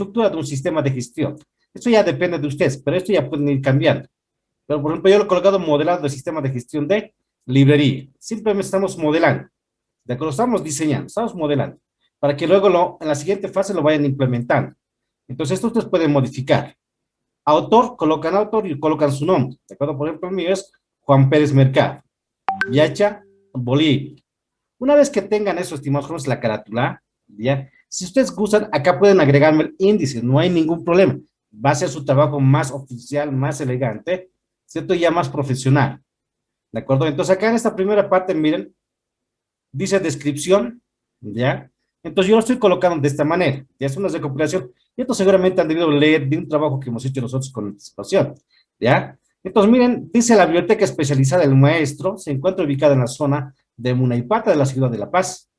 estructura de un sistema de gestión. Esto ya depende de ustedes, pero esto ya pueden ir cambiando. Pero, por ejemplo, yo lo he colocado modelado el sistema de gestión de librería. Simplemente estamos modelando. ¿De acuerdo? Estamos diseñando, estamos modelando. Para que luego en la siguiente fase lo vayan implementando. Entonces, esto ustedes pueden modificar. Autor y colocan su nombre. ¿De acuerdo? Por ejemplo, el mío es Juan Pérez Mercado. Yacha, Bolivia. Una vez que tengan eso, estimados jóvenes, la carátula, ¿ya? Si ustedes gustan, acá pueden agregarme el índice, no hay ningún problema. Va a ser su trabajo más oficial, más elegante, ¿cierto? Ya más profesional. ¿De acuerdo? Entonces, acá en esta primera parte, miren, dice descripción, ¿ya? Entonces, yo lo estoy colocando de esta manera. Ya es una recopilación. Y esto seguramente han debido leer de un trabajo que hemos hecho nosotros con anticipación, ¿ya? Entonces, miren, dice la biblioteca especializada del maestro, se encuentra ubicada en la zona de Munaipata de la ciudad de La Paz.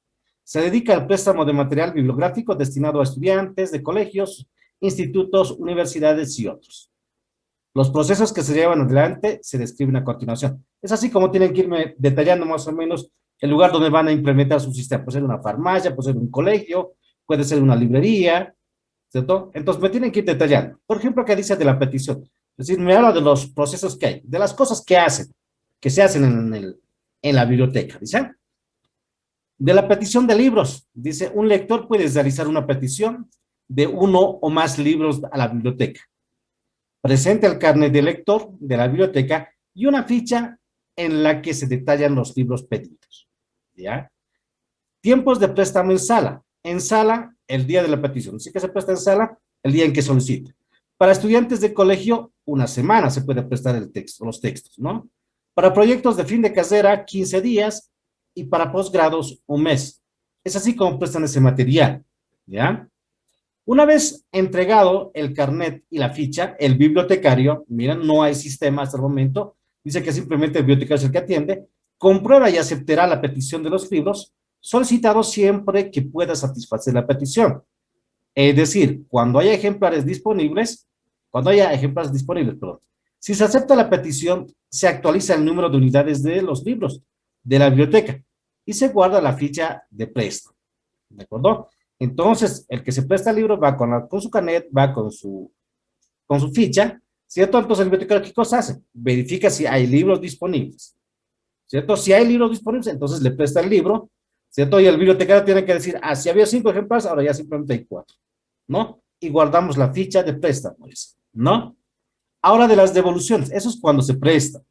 Se dedica al préstamo de material bibliográfico destinado a estudiantes de colegios, institutos, universidades y otros. Los procesos que se llevan adelante se describen a continuación. Es así como tienen que irme detallando más o menos el lugar donde van a implementar su sistema. Puede ser una farmacia, puede ser un colegio, puede ser una librería, ¿cierto? Entonces me tienen que ir detallando. Por ejemplo, ¿qué dice de la petición? Es decir, me habla de los procesos que hay, de las cosas que hacen, que se hacen en la biblioteca, ¿dice? De la petición de libros, dice, un lector puede realizar una petición de uno o más libros a la biblioteca. Presente el carnet de lector de la biblioteca y una ficha en la que se detallan los libros pedidos, ¿ya? Tiempos de préstamo en sala. En sala, el día de la petición. Así que se presta en sala el día en que solicite. Para estudiantes de colegio, una semana se puede prestar los textos, ¿no? Para proyectos de fin de carrera, 15 días, y para posgrados, un mes. Es así como prestan ese material, ¿ya? Una vez entregado el carnet y la ficha, el bibliotecario, miren, no hay sistema hasta el momento, dice que simplemente el bibliotecario es el que atiende, comprueba y aceptará la petición de los libros solicitados siempre que pueda satisfacer la petición. Es decir, cuando haya ejemplares disponibles, perdón. Si se acepta la petición, se actualiza el número de unidades de los libros de la biblioteca y se guarda la ficha de préstamo. ¿De acuerdo? Entonces, el que se presta el libro va con su carnet, va con su ficha, ¿cierto? Entonces, el bibliotecario, ¿qué cosa hace? Verifica si hay libros disponibles, ¿cierto? Si hay libros disponibles, entonces le presta el libro, ¿cierto? Y el bibliotecario tiene que decir, si había 5 ejemplares, ahora ya simplemente hay 4, ¿no? Y guardamos la ficha de préstamo, ¿no? Ahora de las devoluciones, eso es cuando se presta.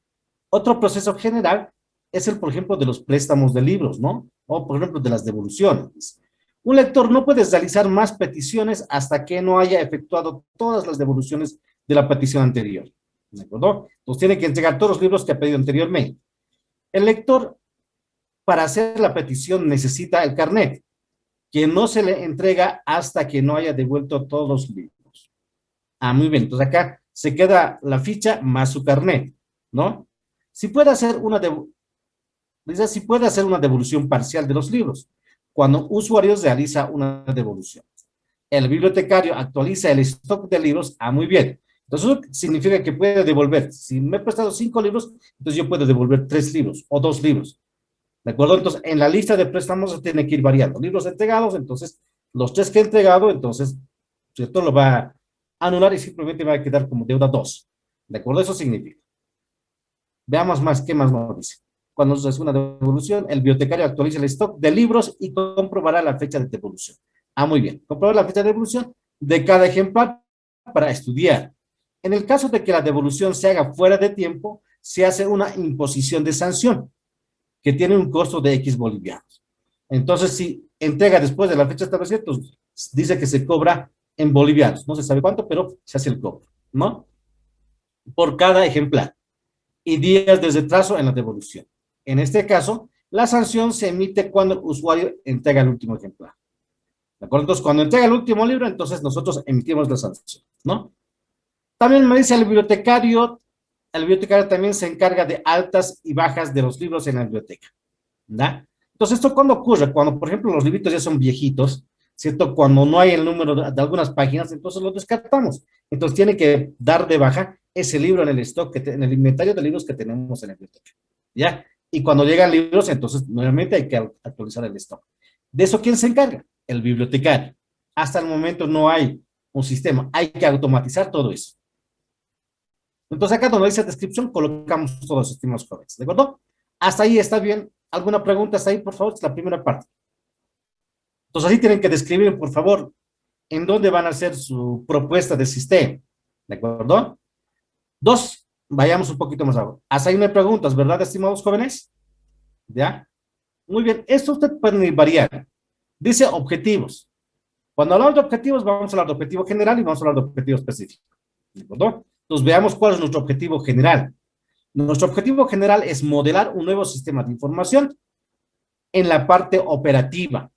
Otro proceso general es por ejemplo, de los préstamos de libros, ¿no? O, por ejemplo, de las devoluciones. Un lector no puede realizar más peticiones hasta que no haya efectuado todas las devoluciones de la petición anterior, ¿de acuerdo? Entonces tiene que entregar todos los libros que ha pedido anteriormente. El lector, para hacer la petición, necesita el carnet, que no se le entrega hasta que no haya devuelto todos los libros. Muy bien, entonces acá se queda la ficha más su carnet, ¿no? Si puede hacer una devolución parcial de los libros, cuando usuario realiza una devolución. El bibliotecario actualiza el stock de libros, muy bien. Entonces, eso significa que puede devolver. Si me he prestado 5 libros, entonces yo puedo devolver 3 libros o 2 libros. ¿De acuerdo? Entonces, en la lista de préstamos se tiene que ir variando. Libros entregados, entonces, los 3 que he entregado, entonces, ¿cierto? Lo va a anular y simplemente va a quedar como deuda 2. ¿De acuerdo? Eso significa. Veamos más, ¿qué más nos dice? Cuando se hace una devolución, el bibliotecario actualiza el stock de libros y comprobará la fecha de devolución. Muy bien. Comprobar la fecha de devolución de cada ejemplar para estudiar. En el caso de que la devolución se haga fuera de tiempo, se hace una imposición de sanción que tiene un costo de X bolivianos. Entonces, si entrega después de la fecha establecida, entonces dice que se cobra en bolivianos. No se sabe cuánto, pero se hace el cobro, ¿no? Por cada ejemplar. Y días de retraso en la devolución. En este caso, la sanción se emite cuando el usuario entrega el último ejemplar. ¿De acuerdo? Entonces, cuando entrega el último libro, entonces nosotros emitimos la sanción, ¿no? También me dice el bibliotecario también se encarga de altas y bajas de los libros en la biblioteca, ¿verdad? Entonces, ¿esto cuándo ocurre? Cuando, por ejemplo, los libritos ya son viejitos, ¿cierto? Cuando no hay el número de algunas páginas, entonces los descartamos. Entonces, tiene que dar de baja ese libro en el stock, en el inventario de libros que tenemos en la biblioteca, ¿ya? Y cuando llegan libros, entonces, nuevamente hay que actualizar el stock. ¿De eso quién se encarga? El bibliotecario. Hasta el momento no hay un sistema. Hay que automatizar todo eso. Entonces acá donde dice descripción colocamos todos los estimados jóvenes, ¿de acuerdo? Hasta ahí está bien. ¿Alguna pregunta hasta ahí, por favor? Es la primera parte. Entonces así tienen que describir, por favor, en dónde van a hacer su propuesta de sistema, ¿de acuerdo? Dos, vayamos un poquito más abajo. Hasta ahí no hay preguntas, ¿verdad, estimados jóvenes? ¿Ya? Muy bien, esto usted puede variar. Dice objetivos. Cuando hablamos de objetivos, vamos a hablar de objetivo general y vamos a hablar de objetivo específico. ¿De acuerdo? Entonces veamos cuál es nuestro objetivo general. Nuestro objetivo general es modelar un nuevo sistema de información en la parte operativa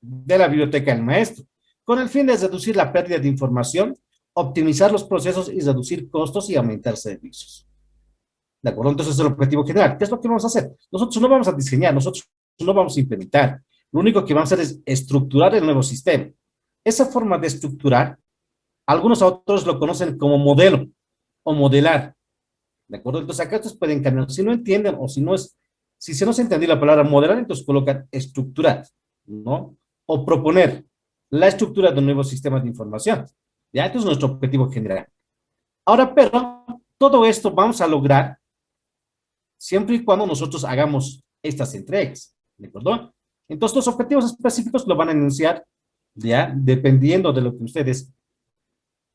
de la biblioteca del maestro, con el fin de reducir la pérdida de información, optimizar los procesos y reducir costos y aumentar servicios. ¿De acuerdo? Entonces es el objetivo general. ¿Qué es lo que vamos a hacer? Nosotros no vamos a diseñar, nosotros no vamos a implementar. Lo único que vamos a hacer es estructurar el nuevo sistema. Esa forma de estructurar, algunos autores lo conocen como modelo o modelar. ¿De acuerdo? Entonces acá ustedes pueden cambiar. Si no entienden o si no es, si se nos entendió la palabra modelar, entonces colocan estructurar, ¿no? O proponer la estructura de un nuevo sistema de información. ¿Ya? Esto es nuestro objetivo general. Ahora, pero todo esto vamos a lograr siempre y cuando nosotros hagamos estas entregas, ¿de acuerdo? Entonces, los objetivos específicos lo van a enunciar, ya, dependiendo de lo que ustedes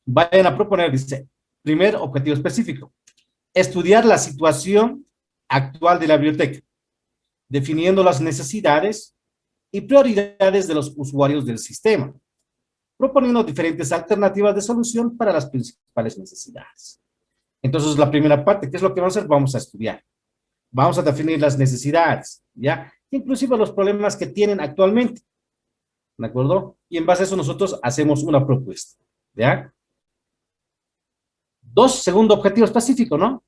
vayan a proponer. Dice, primer objetivo específico, estudiar la situación actual de la biblioteca, definiendo las necesidades y prioridades de los usuarios del sistema, proponiendo diferentes alternativas de solución para las principales necesidades. Entonces, la primera parte, ¿qué es lo que vamos a hacer? Vamos a estudiar. Vamos a definir las necesidades, ¿ya? Inclusive los problemas que tienen actualmente, ¿de acuerdo? Y en base a eso nosotros hacemos una propuesta, ¿ya? Dos, segundo objetivo específico, ¿no?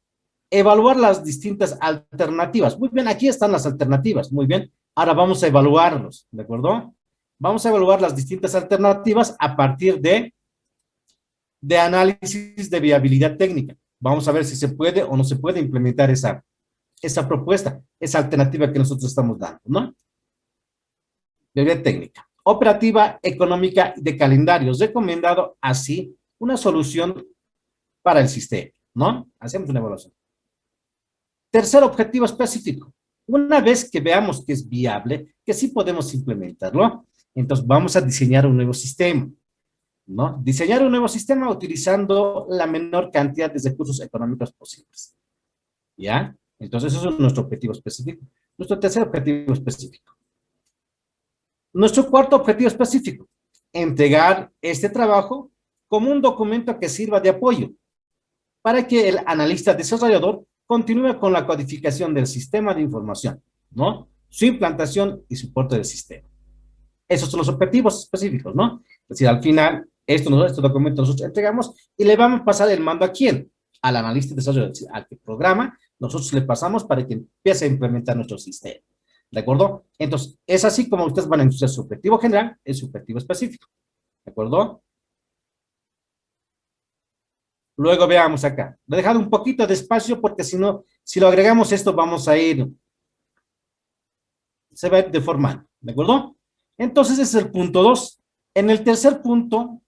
Evaluar las distintas alternativas. Muy bien, aquí están las alternativas, muy bien. Ahora vamos a evaluarlos, ¿de acuerdo? Vamos a evaluar las distintas alternativas a partir de análisis de viabilidad técnica. Vamos a ver si se puede o no se puede implementar esa propuesta, esa alternativa que nosotros estamos dando, ¿no? Viabilidad técnica. Operativa, económica, de calendarios. Recomendado así una solución para el sistema, ¿no? Hacemos una evaluación. Tercer objetivo específico. Una vez que veamos que es viable, que sí podemos implementarlo, entonces vamos a diseñar un nuevo sistema, ¿no? Diseñar un nuevo sistema utilizando la menor cantidad de recursos económicos posibles, ¿ya? Entonces, eso es nuestro objetivo específico. Nuestro tercer objetivo específico. Nuestro cuarto objetivo específico. Entregar este trabajo como un documento que sirva de apoyo para que el analista desarrollador continúe con la codificación del sistema de información, ¿no? Su implantación y soporte del sistema. Esos son los objetivos específicos, ¿no? Es decir, al final, este documento nosotros entregamos y le vamos a pasar el mando a quién? Al analista de desarrollo, al que programa, nosotros le pasamos para que empiece a implementar nuestro sistema. ¿De acuerdo? Entonces, es así como ustedes van a enunciar su objetivo general y su objetivo específico. ¿De acuerdo? Luego veamos acá. Lo he dejado un poquito de espacio porque si no, si lo agregamos esto vamos a ir, se va a ir deformando. ¿De acuerdo? Entonces, ese es el punto 2. En el tercer punto,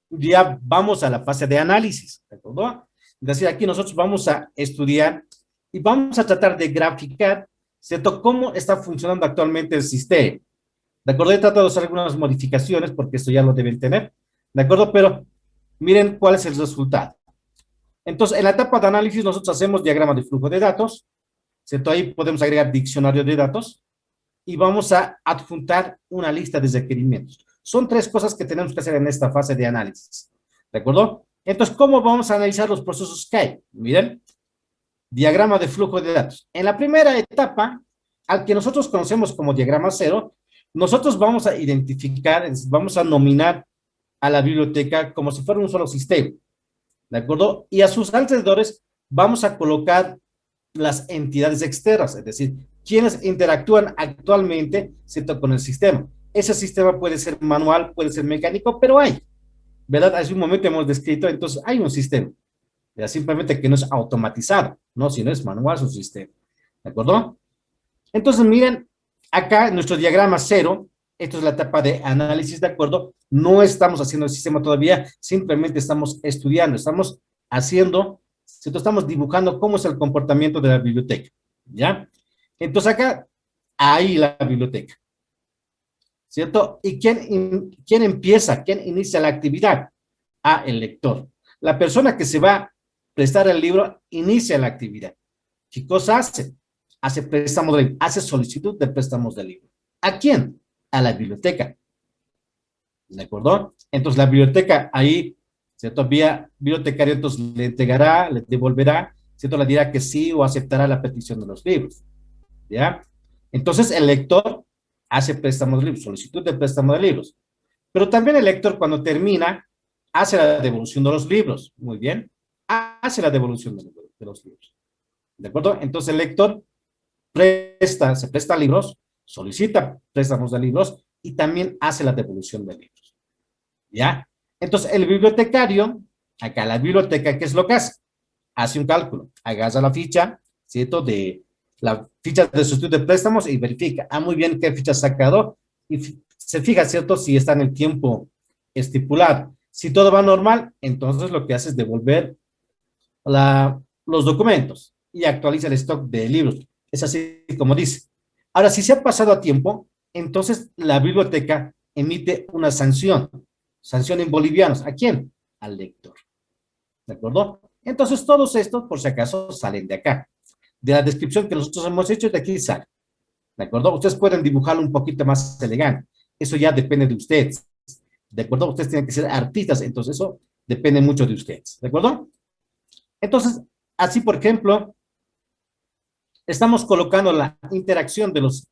ya vamos a la fase de análisis. ¿De acuerdo? Es decir, aquí nosotros vamos a estudiar y vamos a tratar de graficar, ¿cierto?, cómo está funcionando actualmente el sistema. ¿De acuerdo? He tratado de hacer algunas modificaciones porque esto ya lo deben tener. ¿De acuerdo? Pero miren cuál es el resultado. Entonces, en la etapa de análisis nosotros hacemos diagrama de flujo de datos, ¿cierto? Ahí podemos agregar diccionario de datos y vamos a adjuntar una lista de requerimientos. Son tres cosas que tenemos que hacer en esta fase de análisis. ¿De acuerdo? Entonces, ¿cómo vamos a analizar los procesos que hay? Miren, diagrama de flujo de datos. En la primera etapa, al que nosotros conocemos como diagrama cero, nosotros vamos a identificar, vamos a nominar a la biblioteca como si fuera un solo sistema. ¿De acuerdo? Y a sus alrededores vamos a colocar las entidades externas, es decir, quienes interactúan actualmente, ¿cierto?, con el sistema. Ese sistema puede ser manual, puede ser mecánico, pero hay, ¿verdad? Hace un momento hemos descrito, entonces hay un sistema, ¿verdad? Simplemente que no es automatizado, ¿no? Si no es manual su sistema, ¿de acuerdo? Entonces, miren, acá en nuestro diagrama cero, Esto es la etapa de análisis, ¿de acuerdo? No estamos haciendo el sistema todavía, simplemente estamos estudiando, estamos haciendo, estamos dibujando cómo es el comportamiento de la biblioteca, ¿ya? Entonces acá, ahí la biblioteca, ¿cierto? ¿Y quién empieza, quién inicia la actividad? Ah, el lector. La persona que se va a prestar el libro inicia la actividad. ¿Qué cosa hace? Hace préstamo de libro, hace solicitud de préstamos de libro. ¿A quién? A la biblioteca. ¿De acuerdo? Entonces la biblioteca ahí, ¿cierto? Vía bibliotecario, entonces le entregará, le devolverá, ¿cierto? Le dirá que sí o aceptará la petición de los libros, ¿ya? Entonces el lector hace préstamos de libros, solicitud de préstamo de libros. Pero también el lector cuando termina, hace la devolución de los libros, muy bien, hace la devolución de los libros, ¿de acuerdo? Entonces el lector se presta libros, solicita préstamos de libros y también hace la devolución de libros, ¿ya? Entonces el bibliotecario, acá la biblioteca, ¿qué es lo que hace? Hace un cálculo, agarra la ficha, ¿cierto? De la ficha de sustituto de préstamos y verifica, muy bien, qué ficha ha sacado y se fija, ¿cierto? Si está en el tiempo estipulado. Si todo va normal, entonces lo que hace es devolver los documentos y actualiza el stock de libros. Es así como dice. Ahora, si se ha pasado a tiempo, entonces la biblioteca emite una sanción en bolivianos. ¿A quién? Al lector. ¿De acuerdo? Entonces, todos estos, por si acaso, salen de acá. De la descripción que nosotros hemos hecho, de aquí sale. ¿De acuerdo? Ustedes pueden dibujarlo un poquito más elegante. Eso ya depende de ustedes. ¿De acuerdo? Ustedes tienen que ser artistas, entonces eso depende mucho de ustedes. ¿De acuerdo? Entonces, así, por ejemplo, estamos colocando la interacción de las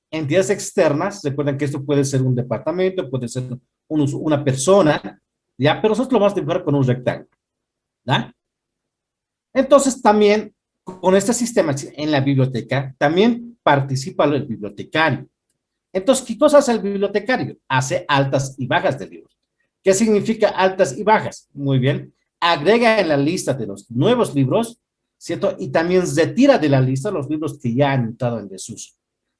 entidades externas. Recuerden que esto puede ser un departamento, puede ser una persona, ¿ya? Pero nosotros lo vamos a dibujar con un rectángulo, ¿ya? Entonces, también con este sistema en la biblioteca, también participa el bibliotecario. Entonces, ¿qué cosa hace el bibliotecario? Hace altas y bajas de libros. ¿Qué significa altas y bajas? Muy bien. Agrega en la lista de los nuevos libros, ¿cierto? Y también retira de la lista los libros que ya han entrado en desuso.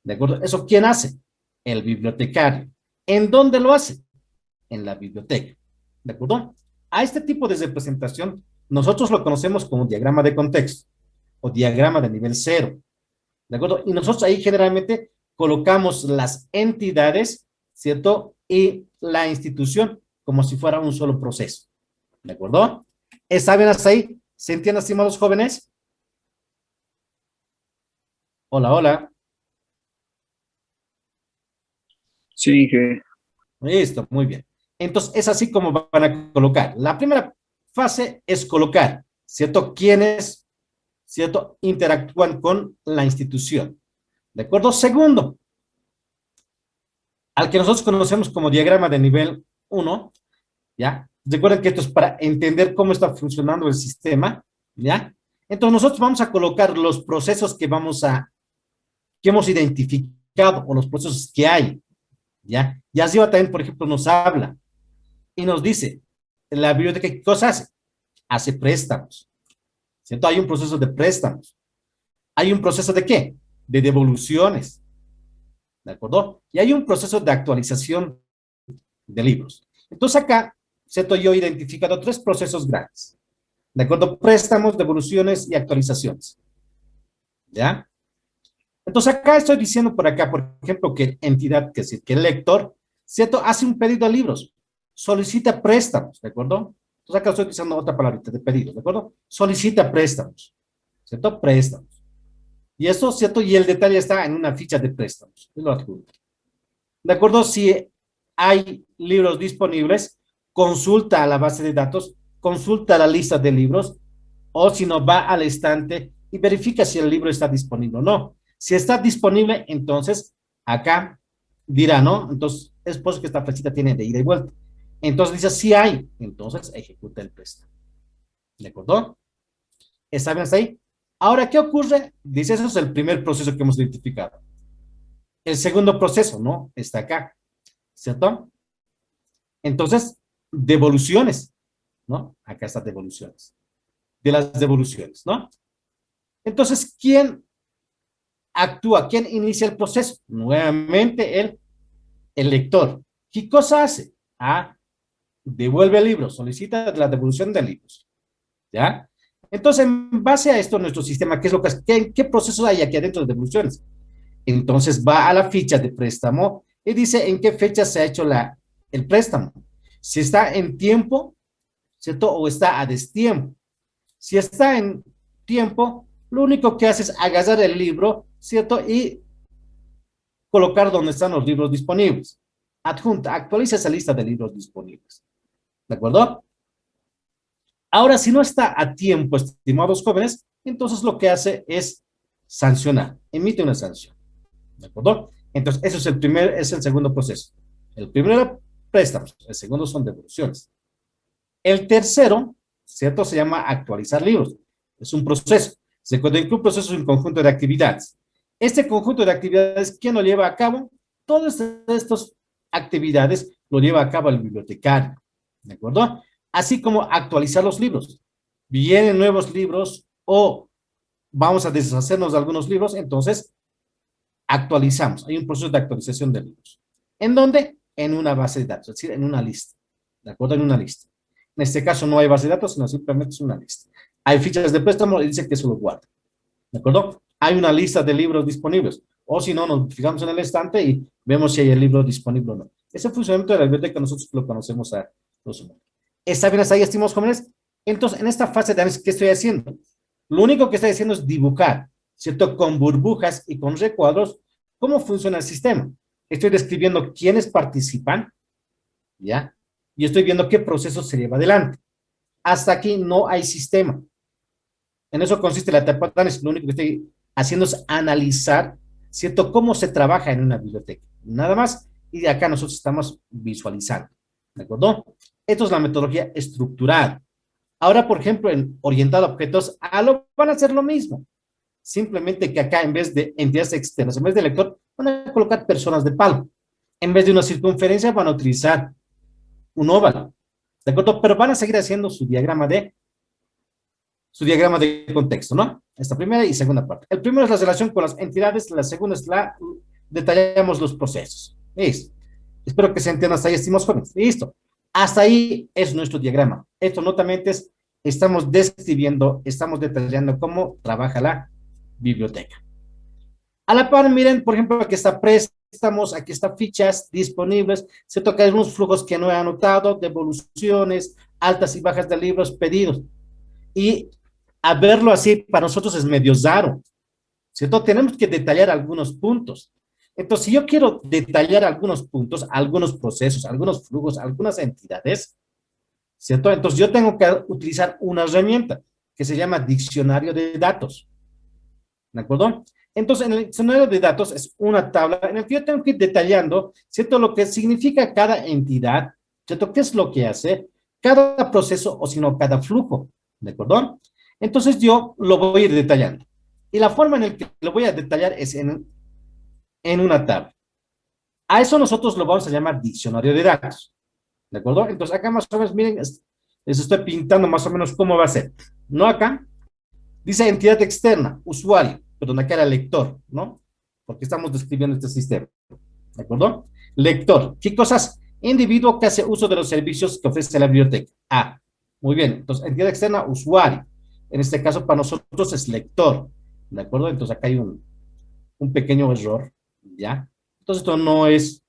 ¿De acuerdo? ¿Eso quién hace? El bibliotecario. ¿En dónde lo hace? En la biblioteca. ¿De acuerdo? A este tipo de representación nosotros lo conocemos como diagrama de contexto o diagrama de nivel cero. ¿De acuerdo? Y nosotros ahí generalmente colocamos las entidades, ¿cierto? Y la institución como si fuera un solo proceso. ¿De acuerdo? ¿Está bien hasta ahí? ¿Se entiende, estimados jóvenes? Hola, hola. Sí, que Listo, muy bien. Entonces, es así como van a colocar. La primera fase es colocar, ¿cierto? ¿Quiénes, cierto? Interactúan con la institución. ¿De acuerdo? Segundo, al que nosotros conocemos como diagrama de nivel uno, ¿ya? Recuerden que esto es para entender cómo está funcionando el sistema, ¿ya? Entonces nosotros vamos a colocar los procesos que hemos identificado o los procesos que hay, ¿ya? Y así también, por ejemplo, nos habla y nos dice, la biblioteca, ¿qué cosa hace? Hace préstamos, ¿cierto? Hay un proceso de préstamos. ¿Hay un proceso de qué? De devoluciones, ¿de acuerdo? Y hay un proceso de actualización de libros. Entonces acá, ¿cierto? Yo he identificado tres procesos grandes. ¿De acuerdo? Préstamos, devoluciones y actualizaciones. ¿Ya? Entonces acá estoy diciendo por acá, por ejemplo, que entidad, que es decir, que el lector, ¿cierto? Hace un pedido de libros, solicita préstamos, ¿de acuerdo? Entonces acá estoy utilizando otra palabrita de pedido, ¿de acuerdo? Solicita préstamos, ¿cierto? Préstamos. Y eso, ¿cierto? Y el detalle está en una ficha de préstamos. Es lo adjunto. ¿De acuerdo? Si hay libros disponibles, consulta a la base de datos, consulta la lista de libros, o si no, va al estante y verifica si el libro está disponible o no. Si está disponible, entonces acá dirá, ¿no? Entonces es por eso que esta flechita tiene de ida y vuelta. Entonces dice, si hay, entonces ejecuta el préstamo. ¿De acuerdo? ¿Está bien hasta ahí? Ahora, ¿qué ocurre? Dice, eso es el primer proceso que hemos identificado. El segundo proceso, ¿no? Está acá, ¿cierto? Entonces, devoluciones, ¿no? Acá está devoluciones. De las devoluciones, ¿no? Entonces, ¿quién actúa? ¿Quién inicia el proceso? Nuevamente el lector. ¿Qué cosa hace? Ah, devuelve el libro, solicita la devolución de libros. ¿Ya? Entonces, en base a esto, nuestro sistema, ¿qué es lo que qué procesos hay aquí adentro de devoluciones? Entonces va a la ficha de préstamo y dice en qué fecha se ha hecho el préstamo. Si está en tiempo, ¿cierto? O está a destiempo. Si está en tiempo, lo único que hace es agarrar el libro, ¿cierto? Y colocar donde están los libros disponibles. Adjunta, actualiza esa lista de libros disponibles. ¿De acuerdo? Ahora, si no está a tiempo, estimados jóvenes, entonces lo que hace es sancionar, emite una sanción. ¿De acuerdo? Entonces, eso es el segundo proceso. El primero era préstamos, el segundo son devoluciones. El tercero, ¿cierto? Se llama actualizar libros. Es un proceso. Se encuentra en un proceso, es un conjunto de actividades. Este conjunto de actividades, ¿quién lo lleva a cabo? Todas estas actividades lo lleva a cabo el bibliotecario. ¿De acuerdo? Así como actualizar los libros. Vienen nuevos libros o vamos a deshacernos de algunos libros, entonces actualizamos. Hay un proceso de actualización de libros. ¿En dónde? En una base de datos, es decir, en una lista. ¿De acuerdo? En una lista. En este caso no hay base de datos, sino simplemente es una lista. Hay fichas de préstamo y dice que eso lo guarda. ¿De acuerdo? Hay una lista de libros disponibles. O si no, nos fijamos en el estante y vemos si hay el libro disponible o no. Ese funcionamiento de la biblioteca nosotros lo conocemos a los humanos. ¿Está bien hasta ahí, estimados jóvenes? Entonces, en esta fase de análisis, ¿qué estoy haciendo? Lo único que estoy haciendo es dibujar, ¿cierto? Con burbujas y con recuadros, cómo funciona el sistema. Estoy describiendo quiénes participan, ¿ya? Y estoy viendo qué proceso se lleva adelante. Hasta aquí no hay sistema. En eso consiste la etapa de análisis. Lo único que estoy haciendo es analizar, ¿cierto? Cómo se trabaja en una biblioteca. Nada más. Y de acá nosotros estamos visualizando. ¿De acuerdo? Esto es la metodología estructurada. Ahora, por ejemplo, en orientado a objetos, van a hacer lo mismo. Simplemente que acá, en vez de entidades externas, en vez de lector, van a colocar personas de palo. En vez de una circunferencia, van a utilizar un óvalo. ¿De acuerdo? Pero van a seguir haciendo su diagrama de contexto, ¿no? Esta primera y segunda parte. El primero es la relación con las entidades, la segunda es detallamos los procesos. Listo. Espero que se entienda hasta ahí, estimados jóvenes. Listo. Hasta ahí es nuestro diagrama. Esto notamente estamos describiendo, estamos detallando cómo trabaja la biblioteca. A la par, miren, por ejemplo, aquí está préstamos, aquí está fichas disponibles, se toca algunos flujos que no he anotado, devoluciones, altas y bajas de libros pedidos. Y a verlo así, para nosotros es medio raro, ¿cierto? Tenemos que detallar algunos puntos. Entonces, si yo quiero detallar algunos puntos, algunos procesos, algunos flujos, algunas entidades, ¿cierto? Entonces, yo tengo que utilizar una herramienta que se llama diccionario de datos, ¿de acuerdo? Entonces, en el diccionario de datos es una tabla en la que yo tengo que ir detallando, ¿cierto? Lo que significa cada entidad, ¿cierto? ¿Qué es lo que hace? Cada proceso o si no, cada flujo, ¿de acuerdo? Entonces, yo lo voy a ir detallando. Y la forma en la que lo voy a detallar es en una tabla. A eso nosotros lo vamos a llamar diccionario de datos, ¿de acuerdo? Entonces, acá más o menos, miren, les estoy pintando más o menos cómo va a ser. No acá, dice entidad externa, usuario, perdón, acá era lector, ¿no? Porque estamos describiendo este sistema, ¿de acuerdo? Lector, ¿qué cosas? Individuo que hace uso de los servicios que ofrece la biblioteca. Ah, muy bien, entonces entidad externa, usuario. En este caso para nosotros es lector, ¿de acuerdo? Entonces acá hay un pequeño error, ¿ya? Entonces esto no es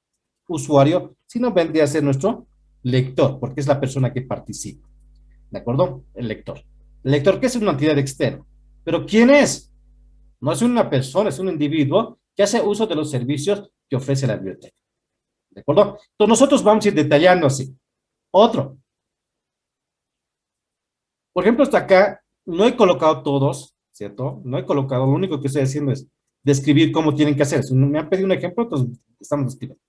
usuario, sino vendría a ser nuestro lector, porque es la persona que participa, ¿de acuerdo? El lector. El lector, ¿qué es una entidad externa? Pero ¿quién es? No es una persona, es un individuo que hace uso de los servicios que ofrece la biblioteca. ¿De acuerdo? Entonces nosotros vamos a ir detallando así. Otro. Por ejemplo, hasta acá no he colocado todos, ¿cierto? No he colocado, lo único que estoy haciendo es describir cómo tienen que hacer. Si me han pedido un ejemplo, entonces estamos describiendo.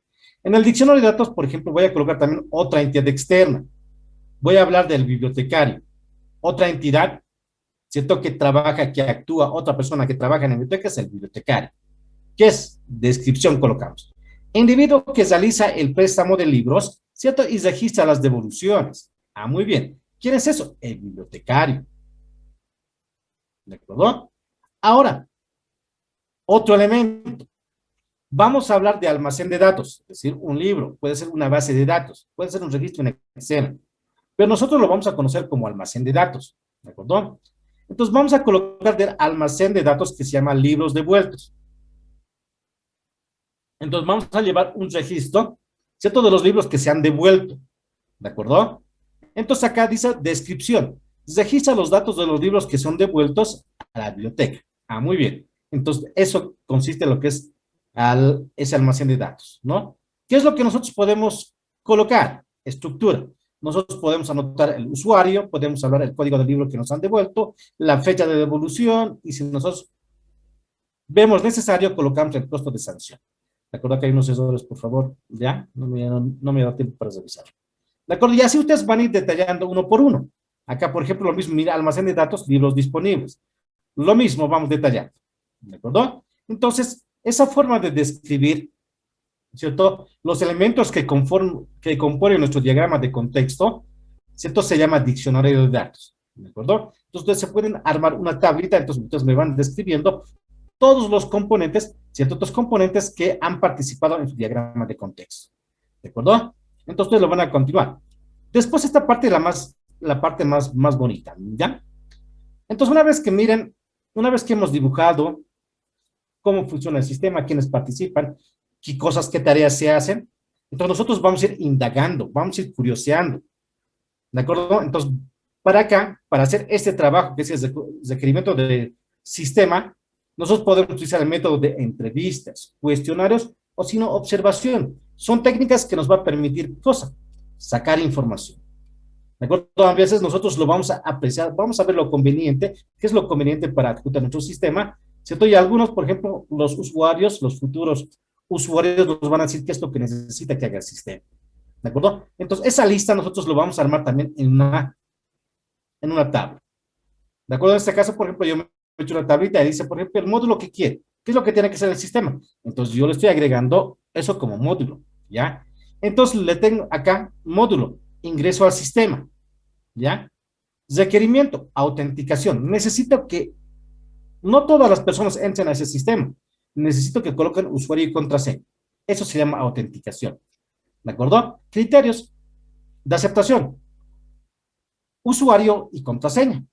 En el diccionario de datos, por ejemplo, voy a colocar también otra entidad externa. Voy a hablar del bibliotecario. Otra entidad, ¿cierto? Que trabaja, que actúa, otra persona que trabaja en la biblioteca es el bibliotecario. ¿Qué es? Descripción colocamos. Individuo que realiza el préstamo de libros, ¿cierto? Y registra las devoluciones. Ah, muy bien. ¿Quién es eso? El bibliotecario. ¿De acuerdo? Ahora, otro elemento. Vamos a hablar de almacén de datos, es decir, un libro, puede ser una base de datos, puede ser un registro en Excel, pero nosotros lo vamos a conocer como almacén de datos, ¿de acuerdo? Entonces vamos a colocar del almacén de datos que se llama libros devueltos. Entonces vamos a llevar un registro, ¿cierto? De los libros que se han devuelto, ¿de acuerdo? Entonces acá dice descripción. Registra los datos de los libros que son devueltos a la biblioteca. Ah, muy bien. Entonces eso consiste en lo que es ese almacén de datos, ¿no? ¿Qué es lo que nosotros podemos colocar? Estructura. Nosotros podemos anotar el usuario, podemos hablar el código del libro que nos han devuelto, la fecha de devolución, y si nosotros vemos necesario, colocamos el costo de sanción. ¿De acuerdo? Que hay unos errores, por favor, ya, no me da tiempo para revisar. ¿De acuerdo? Y así ustedes van a ir detallando uno por uno. Acá, por ejemplo, lo mismo, mira, almacén de datos, libros disponibles. Lo mismo vamos detallando. ¿De acuerdo? Entonces, esa forma de describir, ¿cierto? Los elementos que componen nuestro diagrama de contexto, ¿cierto? Se llama diccionario de datos. ¿De acuerdo? Entonces, ustedes se pueden armar una tablita, entonces ustedes me van describiendo todos los componentes, ciertos otros componentes que han participado en su diagrama de contexto. ¿De acuerdo? Entonces ustedes lo van a continuar. Después esta parte es la parte más bonita, ¿ya? Entonces una vez que miren, una vez que hemos dibujado cómo funciona el sistema, quiénes participan, qué cosas, qué tareas se hacen, entonces nosotros vamos a ir indagando, vamos a ir curioseando, ¿de acuerdo? Entonces, para acá, para hacer este trabajo, que es el requerimiento de sistema, nosotros podemos utilizar el método de entrevistas, cuestionarios o si no, observación. Son técnicas que nos va a permitir, cosa, sacar información. ¿De acuerdo? A veces nosotros lo vamos a apreciar, vamos a ver lo conveniente, qué es lo conveniente para ejecutar nuestro sistema, ¿cierto? Y algunos, por ejemplo, los usuarios, los futuros usuarios nos van a decir qué es lo que necesita que haga el sistema. ¿De acuerdo? Entonces, esa lista nosotros lo vamos a armar también en una tabla. ¿De acuerdo? En este caso, por ejemplo, yo me he hecho una tablita y dice, por ejemplo, el módulo que quiere. ¿Qué es lo que tiene que ser el sistema? Entonces, yo le estoy agregando eso como módulo, ¿ya? Entonces, le tengo acá módulo, ingreso al sistema, ¿ya? Requerimiento, autenticación. Necesito que no todas las personas entren a ese sistema. Necesito que coloquen usuario y contraseña. Eso se llama autenticación. ¿De acuerdo? Criterios de aceptación. Usuario y contraseña.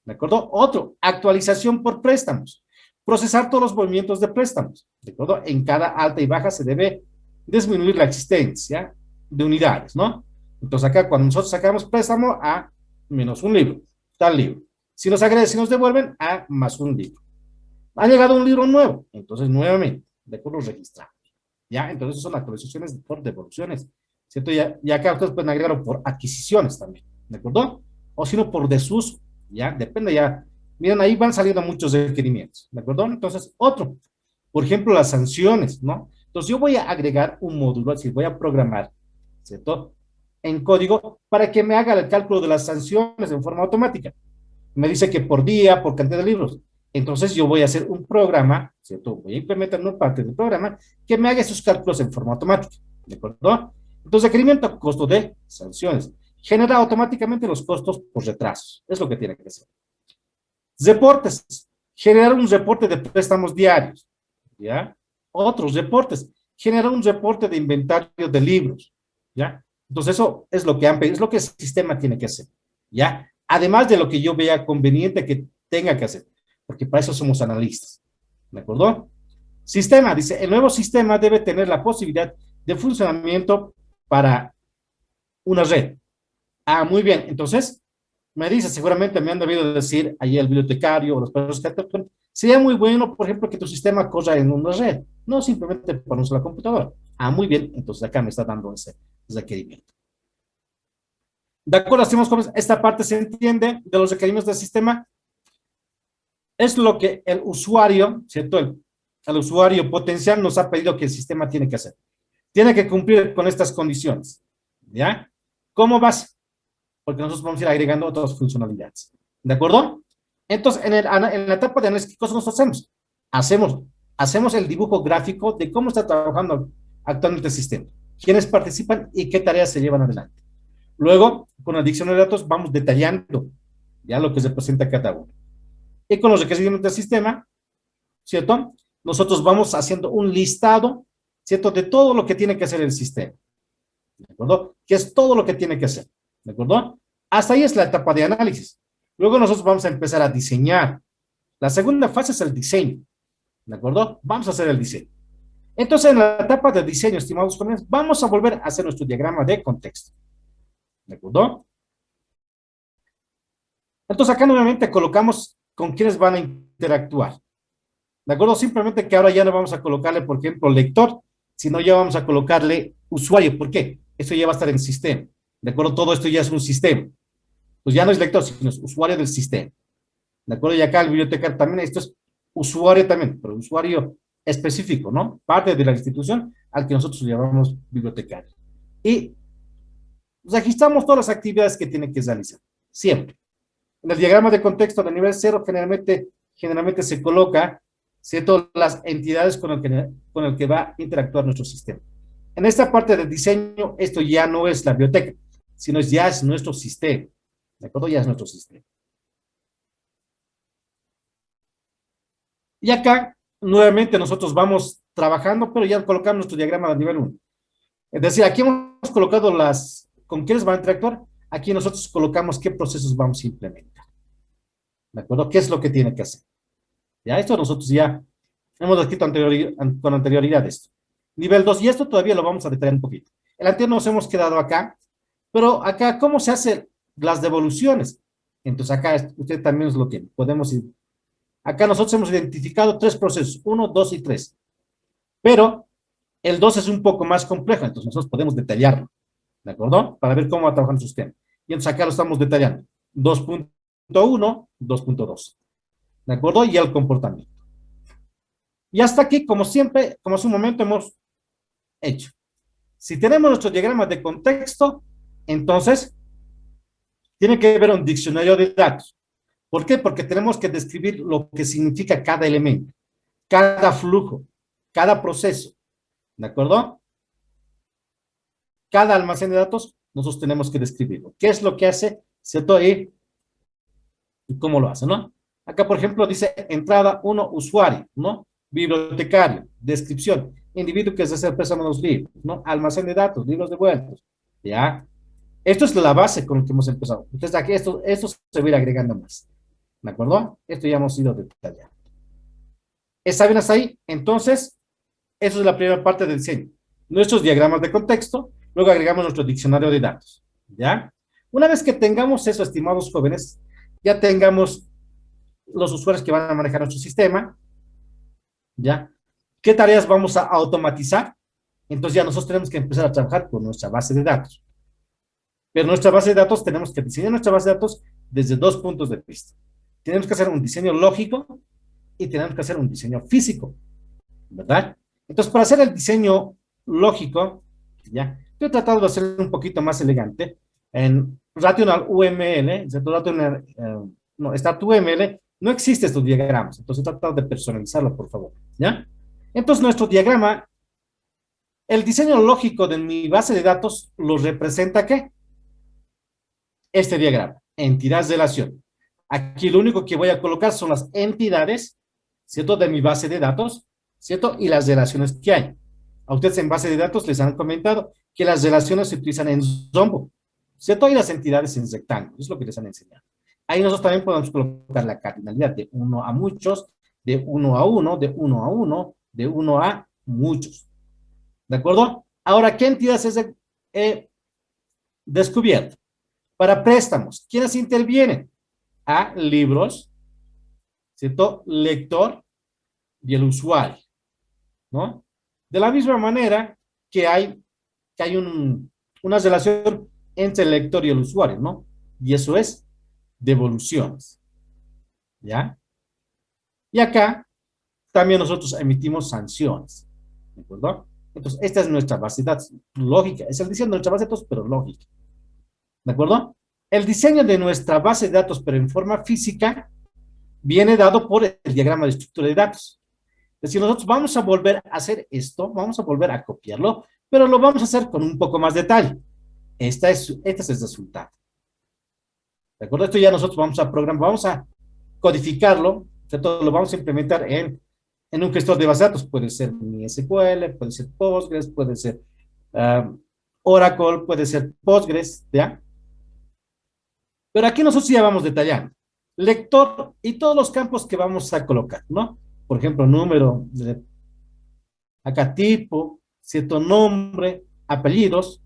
¿De acuerdo? Otro, actualización por préstamos. Procesar todos los movimientos de préstamos. ¿De acuerdo? En cada alta y baja se debe disminuir la existencia de unidades, ¿no? Entonces acá cuando nosotros sacamos préstamo a menos un libro, tal libro. Si nos agreden, si nos devuelven, a más un libro. Ha llegado un libro nuevo, entonces nuevamente, de acuerdo, registramos. ¿Ya? Entonces son actualizaciones por devoluciones, ¿cierto? Y acá ustedes pueden agregarlo por adquisiciones también, ¿de acuerdo? O si no, por desuso, ¿ya? Depende ya. Miren, ahí van saliendo muchos requerimientos, ¿de acuerdo? Entonces, otro, por ejemplo, las sanciones, ¿no? Entonces, yo voy a agregar un módulo, es decir, voy a programar, ¿cierto? En código para que me haga el cálculo de las sanciones en forma automática. Me dice que por día, por cantidad de libros. Entonces, yo voy a hacer un programa, ¿cierto? Voy a implementar una parte del programa que me haga esos cálculos en forma automática, ¿de acuerdo? Entonces, requerimiento, costo de sanciones. Genera automáticamente los costos por retrasos. Es lo que tiene que hacer. Reportes. Generar un reporte de préstamos diarios. ¿Ya? Otros reportes. Generar un reporte de inventario de libros. ¿Ya? Entonces, eso es lo que han pedido, es lo que el sistema tiene que hacer. ¿Ya? Además de lo que yo vea conveniente que tenga que hacer. Porque para eso somos analistas. ¿De acuerdo? Sistema. Dice, el nuevo sistema debe tener la posibilidad de funcionamiento para una red. Ah, muy bien. Entonces, me dice, seguramente me han debido decir ahí el bibliotecario o los personas que tocan, sería muy bueno, por ejemplo, que tu sistema corra en una red, no simplemente por una sola computadora. Ah, muy bien. Entonces, acá me está dando ese requerimiento. De acuerdo, hacemos con esta parte se entiende de los requerimientos del sistema. Es lo que el usuario, ¿cierto? El usuario potencial nos ha pedido que el sistema tiene que hacer. Tiene que cumplir con estas condiciones. ¿Ya? ¿Cómo vas? Porque nosotros vamos a ir agregando otras funcionalidades. ¿De acuerdo? Entonces, en la etapa de análisis, ¿qué cosas nos hacemos? Hacemos el dibujo gráfico de cómo está trabajando actualmente el sistema, quiénes participan y qué tareas se llevan adelante. Luego, con la diccionario de datos, vamos detallando ya lo que se presenta cada uno. Y con los requerimientos del sistema, ¿cierto? nosotros vamos haciendo un listado, ¿cierto? De todo lo que tiene que hacer el sistema, ¿de acuerdo? Que es todo lo que tiene que hacer, ¿de acuerdo? Hasta ahí es la etapa de análisis. Luego nosotros vamos a empezar a diseñar. La segunda fase es el diseño, ¿de acuerdo? Vamos a hacer el diseño. Entonces, en la etapa de diseño, estimados jóvenes, vamos a volver a hacer nuestro diagrama de contexto, ¿de acuerdo? Entonces, acá nuevamente colocamos con quiénes van a interactuar, ¿de acuerdo? Simplemente que ahora ya no vamos a colocarle, por ejemplo, lector, sino ya vamos a colocarle usuario. ¿Por qué? Esto ya va a estar en sistema, ¿de acuerdo? Todo esto ya es un sistema. Pues ya no es lector, sino es usuario del sistema, ¿de acuerdo? Y acá el bibliotecario también, esto es usuario también, pero usuario específico, ¿no? Parte de la institución al que nosotros llamamos bibliotecario. Y registramos todas las actividades que tiene que realizar, siempre. En el diagrama de contexto de nivel cero generalmente se coloca, ¿cierto?, las entidades con el que va a interactuar nuestro sistema. En esta parte del diseño, esto ya no es la biblioteca, sino ya es nuestro sistema, ¿de acuerdo? Ya es nuestro sistema. Y acá, nuevamente, nosotros vamos trabajando, pero ya colocamos nuestro diagrama de nivel 1. Es decir, aquí hemos colocado con quiénes van a interactuar, aquí nosotros colocamos qué procesos vamos a implementar. ¿De acuerdo? ¿Qué es lo que tiene que hacer? Ya, esto nosotros ya hemos escrito con anterioridad esto. Nivel 2, y esto todavía lo vamos a detallar un poquito. El anterior nos hemos quedado acá, pero acá, ¿cómo se hacen las devoluciones? Entonces acá usted también lo tiene. Podemos ir. Acá nosotros hemos identificado 3 procesos, 1, 2 y 3. Pero el 2 es un poco más complejo, entonces nosotros podemos detallarlo, ¿de acuerdo? Para ver cómo va a trabajar el sistema. Y entonces acá lo estamos detallando. 2.1, 2.2. ¿De acuerdo? Y el comportamiento. Y hasta aquí, como siempre, como hace un momento hemos hecho. Si tenemos nuestro diagrama de contexto, entonces tiene que haber un diccionario de datos. ¿Por qué? Porque tenemos que describir lo que significa cada elemento, cada flujo, cada proceso. ¿De acuerdo? Cada almacén de datos, nosotros tenemos que describirlo. ¿Qué es lo que hace? ¿Cierto? Y cómo lo hace, ¿no? Acá, por ejemplo, dice entrada 1, usuario, ¿no? Bibliotecario, descripción, individuo que desea préstamo de los libros, ¿no? Almacén de datos, libros devueltos, ¿ya? Esto es la base con la que hemos empezado. Entonces, aquí esto se va a ir agregando más, ¿de acuerdo? Esto ya hemos ido detallando. ¿Está bien hasta ahí? Entonces, eso es la primera parte del diseño. Nuestros diagramas de contexto, luego agregamos nuestro diccionario de datos, ¿ya? Una vez que tengamos eso, estimados jóvenes, ya tengamos los usuarios que van a manejar nuestro sistema, ¿ya? ¿Qué tareas vamos a automatizar? Entonces ya nosotros tenemos que empezar a trabajar con nuestra base de datos. Pero nuestra base de datos tenemos que diseñar nuestra base de datos desde 2 puntos de vista. Tenemos que hacer un diseño lógico y tenemos que hacer un diseño físico, ¿verdad? Entonces, para hacer el diseño lógico, ¿ya? Yo he tratado de hacerlo un poquito más elegante. En Rational UML, no, StartUML, no existe estos diagramas. Entonces, he tratado de personalizarlo, por favor, ¿ya? Entonces, nuestro diagrama, el diseño lógico de mi base de datos lo representa, ¿qué? Este diagrama, entidades de relación. Aquí lo único que voy a colocar son las entidades, ¿cierto? De mi base de datos, ¿cierto? Y las relaciones que hay. A ustedes en base de datos les han comentado que las relaciones se utilizan en rombo, ¿cierto? Y las entidades en rectángulo, es lo que les han enseñado. Ahí nosotros también podemos colocar la cardinalidad de 1 a muchos, de 1 a 1, de 1 a 1, de 1 a muchos. ¿De acuerdo? Ahora, ¿qué entidades he descubierto? Para préstamos, ¿quiénes intervienen? A libros, ¿cierto? Lector y el usuario, ¿no? De la misma manera que hay una relación entre el lector y el usuario, ¿no? Y eso es devoluciones, ¿ya? Y acá también nosotros emitimos sanciones, ¿de acuerdo? Entonces, esta es nuestra base de datos lógica, es el diseño de nuestra base de datos, pero lógica, ¿de acuerdo? El diseño de nuestra base de datos, pero en forma física, viene dado por el diagrama de estructura de datos. Es decir, nosotros vamos a volver a hacer esto, vamos a volver a copiarlo, pero lo vamos a hacer con un poco más de detalle. Este es el resultado. ¿De acuerdo? Esto ya nosotros vamos a programar, vamos a codificarlo, ¿cierto? Lo vamos a implementar en en un gestor de base de datos. Puede ser MySQL, puede ser Postgres, puede ser ah, Oracle, puede ser Postgres, ¿ya? Pero aquí nosotros ya vamos detallando. Lector y todos los campos que vamos a colocar, ¿no? Por ejemplo, número, acá tipo, cierto nombre, apellidos.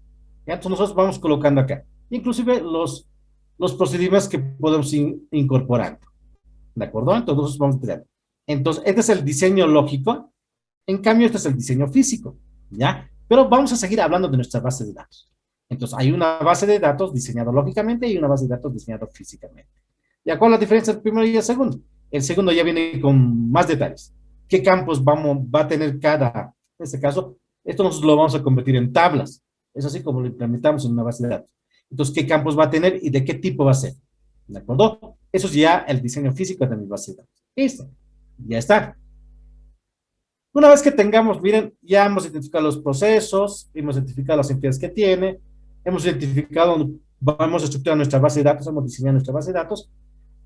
¿Ya? Entonces nosotros vamos colocando acá. Inclusive los procedimientos que podemos incorporar. ¿De acuerdo? Entonces nosotros vamos detallando. Entonces, este es el diseño lógico. En cambio, este es el diseño físico. ¿Ya? Pero vamos a seguir hablando de nuestra base de datos. Entonces, hay una base de datos diseñada lógicamente y una base de datos diseñada físicamente. ¿Y cuál es la diferencia del primero y el segundo? El segundo ya viene con más detalles. ¿Qué campos va a tener cada, en este caso, esto nosotros lo vamos a convertir en tablas. Es así como lo implementamos en una base de datos. Entonces, ¿qué campos va a tener y de qué tipo va a ser? ¿De acuerdo? Eso es ya el diseño físico de mi base de datos. Listo. Ya está. Una vez que tengamos, miren, ya hemos identificado los procesos, hemos identificado las entidades que tiene, hemos identificado, hemos estructurado nuestra base de datos, hemos diseñado nuestra base de datos.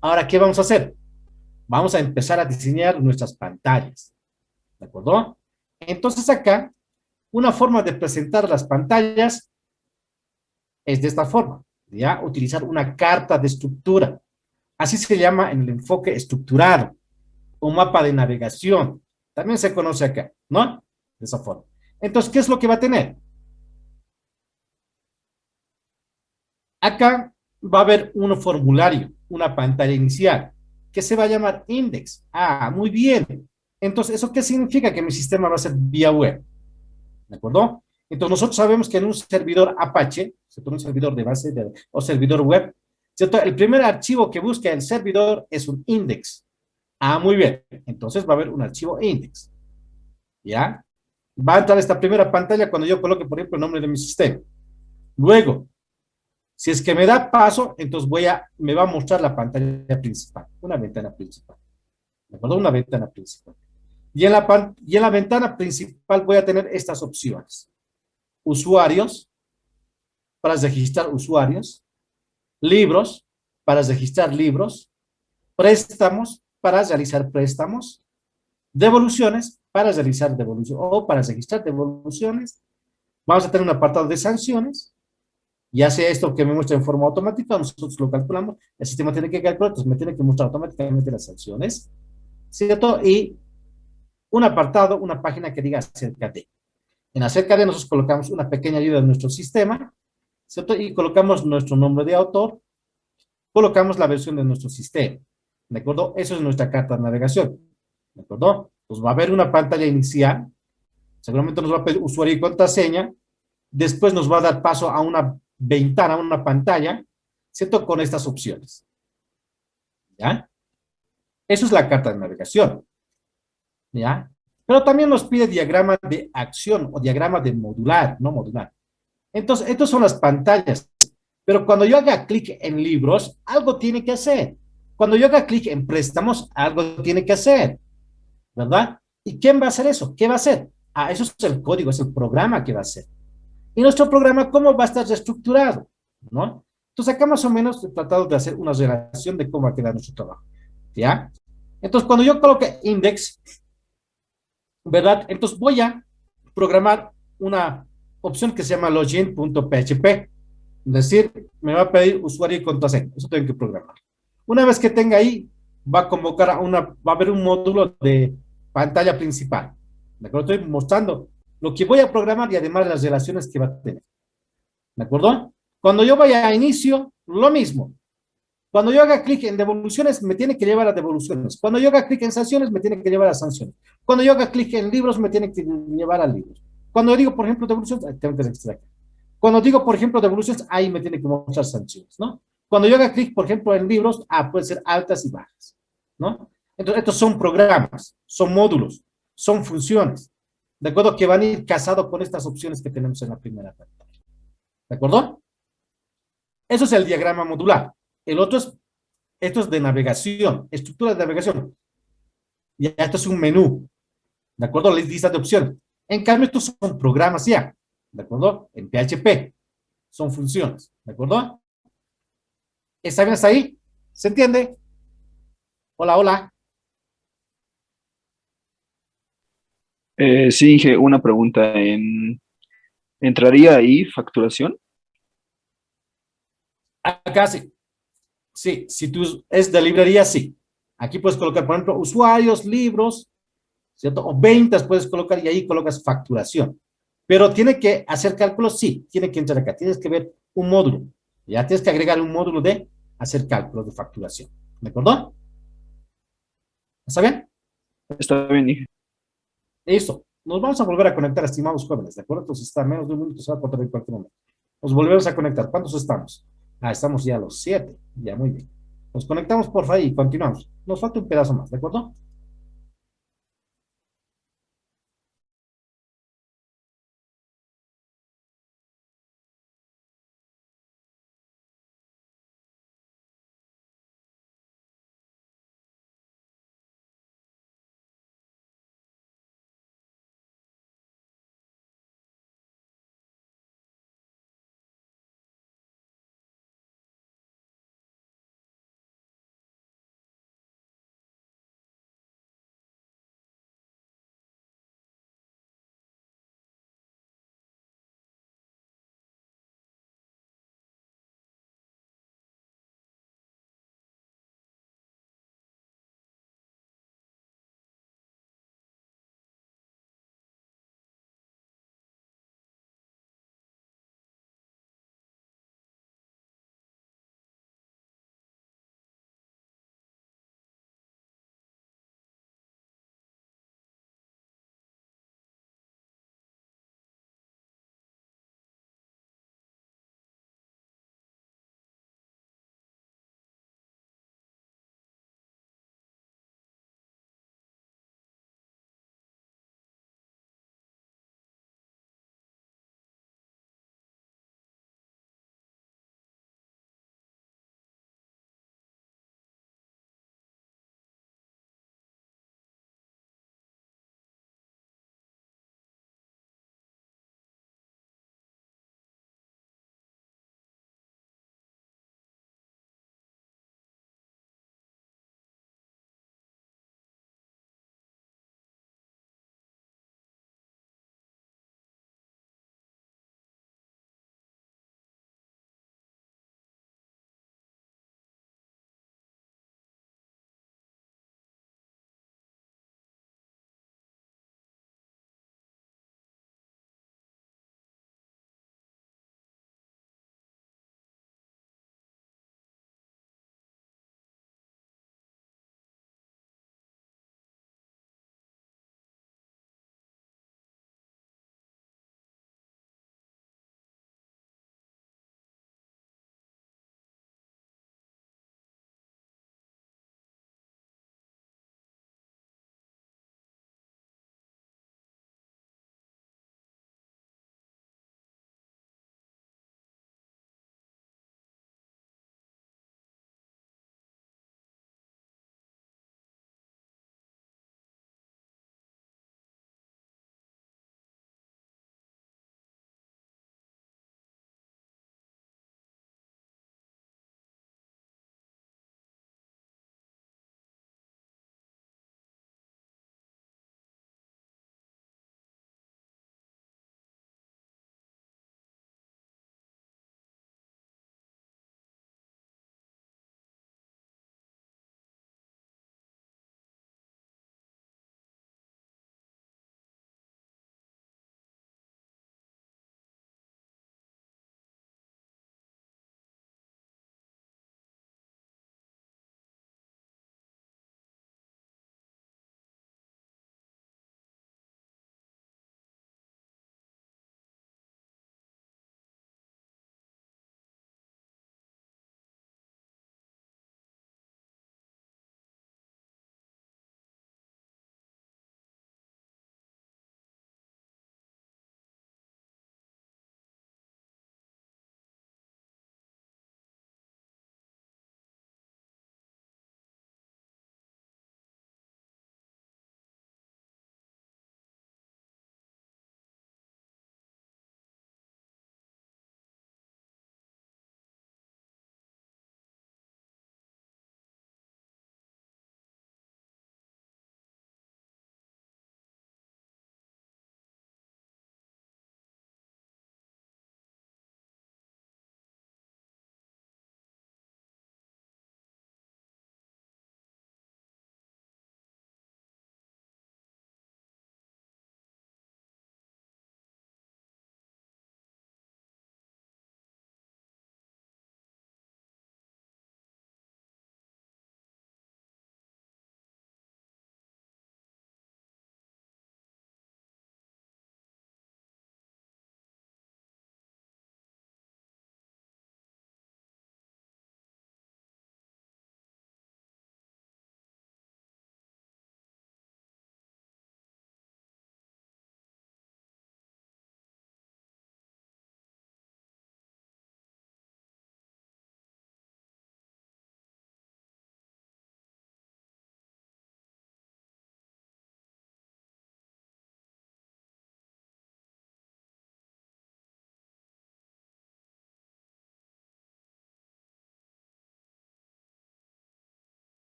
Ahora, ¿qué vamos a hacer? Vamos a empezar a diseñar nuestras pantallas. ¿De acuerdo? Entonces acá, una forma de presentar las pantallas es de esta forma, ¿ya? Utilizar una carta de estructura. Así se llama en el enfoque estructurado, o mapa de navegación. También se conoce acá, ¿no? De esa forma. Entonces, ¿qué es lo que va a tener? Acá va a haber un formulario, una pantalla inicial, que se va a llamar index. Ah, muy bien. Entonces, ¿eso qué significa? Que mi sistema va a ser vía web. ¿De acuerdo? Entonces, nosotros sabemos que en un servidor Apache, un servidor de base o servidor web, ¿cierto? El primer archivo que busca el servidor es un index. Ah, muy bien. Entonces va a haber un archivo index. ¿Ya? Va a entrar esta primera pantalla cuando yo coloque, por ejemplo, el nombre de mi sistema. Luego, si es que me da paso, entonces me va a mostrar la pantalla principal, una ventana principal. ¿De acuerdo? Una ventana principal. Y en la ventana principal voy a tener estas opciones. Usuarios, para registrar usuarios. Libros, para registrar libros. Préstamos, para realizar préstamos. Devoluciones, para realizar devoluciones o para registrar devoluciones. Vamos a tener un apartado de sanciones. Ya sea esto que me muestra en forma automática, nosotros lo calculamos, el sistema tiene que calcular, entonces me tiene que mostrar automáticamente las sanciones, ¿cierto? Y un apartado, una página que diga acerca de. En acerca de nosotros colocamos una pequeña ayuda de nuestro sistema, ¿cierto? Y colocamos nuestro nombre de autor, colocamos la versión de nuestro sistema, ¿de acuerdo? Eso es nuestra carta de navegación, ¿de acuerdo? Pues va a haber una pantalla inicial, seguramente nos va a pedir usuario y contraseña, después nos va a dar paso a una ventana, a una pantalla, ¿cierto? Con estas opciones, ¿ya? Eso es la carta de navegación, ¿ya? Pero también nos pide diagrama de acción o diagrama de modular, no modular. Entonces, estas son las pantallas. Pero cuando yo haga clic en libros, algo tiene que hacer. Cuando yo haga clic en préstamos, algo tiene que hacer, ¿verdad? ¿Y quién va a hacer eso? ¿Qué va a hacer? Ah, eso es el código, es el programa que va a hacer. Y nuestro programa, ¿cómo va a estar reestructurado? ¿No? Entonces, acá más o menos he tratado de hacer una relación de cómo va a quedar nuestro trabajo. ¿Ya? Entonces, cuando yo coloque index, ¿verdad? Entonces voy a programar una opción que se llama login.php. Es decir, me va a pedir usuario y contraseña. Eso tengo que programar. Una vez que tenga ahí, va a convocar va a haber un módulo de pantalla principal. ¿De acuerdo? Estoy mostrando lo que voy a programar y además las relaciones que va a tener. ¿De acuerdo? Cuando yo vaya a inicio, lo mismo. Cuando yo haga clic en devoluciones, me tiene que llevar a devoluciones. Cuando yo haga clic en sanciones, me tiene que llevar a sanciones. Cuando yo haga clic en libros, me tiene que llevar a libros. Cuando yo digo, por ejemplo, devoluciones, tengo que registrar acá. Cuando digo, por ejemplo, devoluciones, ahí me tiene que mostrar sanciones, ¿no? Cuando yo haga clic, por ejemplo, en libros, puede ser altas y bajas, ¿no? Entonces, estos son programas, son módulos, son funciones, ¿de acuerdo? Que van a ir casados con estas opciones que tenemos en la primera pantalla, ¿de acuerdo? Eso es el diagrama modular. El otro es, esto es de navegación, estructura de navegación. Y esto es un menú, ¿de acuerdo? La lista de opciones. En cambio, estos son programas ya, ¿de acuerdo? En PHP, son funciones, ¿de acuerdo? ¿Está bien hasta ahí? ¿Se entiende? Hola, hola. Sí, Inge, una pregunta. ¿Entraría ahí facturación? Acá sí, sí, si tú es de librería, sí. Aquí puedes colocar, por ejemplo, usuarios, libros, ¿cierto? O ventas puedes colocar y ahí colocas facturación. Pero tiene que hacer cálculos, sí, tiene que entrar acá. Tienes que ver un módulo. Ya tienes que agregar un módulo de hacer cálculos de facturación. ¿De acuerdo? ¿Está bien? Está bien, Inge. Listo. Nos vamos a volver a conectar, estimados jóvenes. ¿De acuerdo? Entonces está a menos de un minuto, se va a cortar en cualquier momento. Nos volvemos a conectar. ¿Cuántos estamos? Ah, estamos ya a los 7. Ya, muy bien. Nos conectamos, por favor, y continuamos. Nos falta un pedazo más, ¿de acuerdo?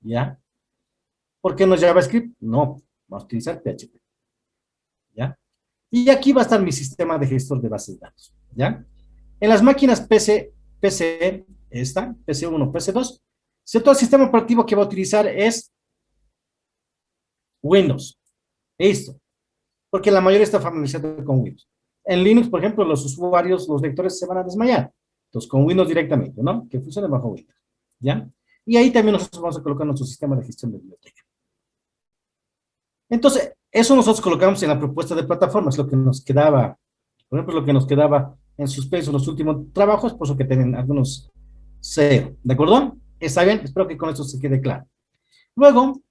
¿ya? ¿Por qué no JavaScript? No, vamos a utilizar PHP, ¿ya? Y aquí va a estar mi sistema de gestor de bases de datos, ¿ya? En las máquinas PC, esta, PC1, PC2, todo el sistema operativo que va a utilizar es Windows. Listo. Porque la mayoría está familiarizado con Windows. En Linux, por ejemplo, los usuarios, los lectores se van a desmayar. Entonces, con Windows directamente, ¿no? Que funcione bajo Windows, ¿ya? Y ahí también nosotros vamos a colocar nuestro sistema de gestión de biblioteca. Entonces, eso nosotros colocamos en la propuesta de plataformas, lo que nos quedaba, por ejemplo, lo que nos quedaba en suspenso en los últimos trabajos, por eso que tienen algunos cero, ¿de acuerdo? ¿Está bien? Espero que con esto se quede claro. Luego,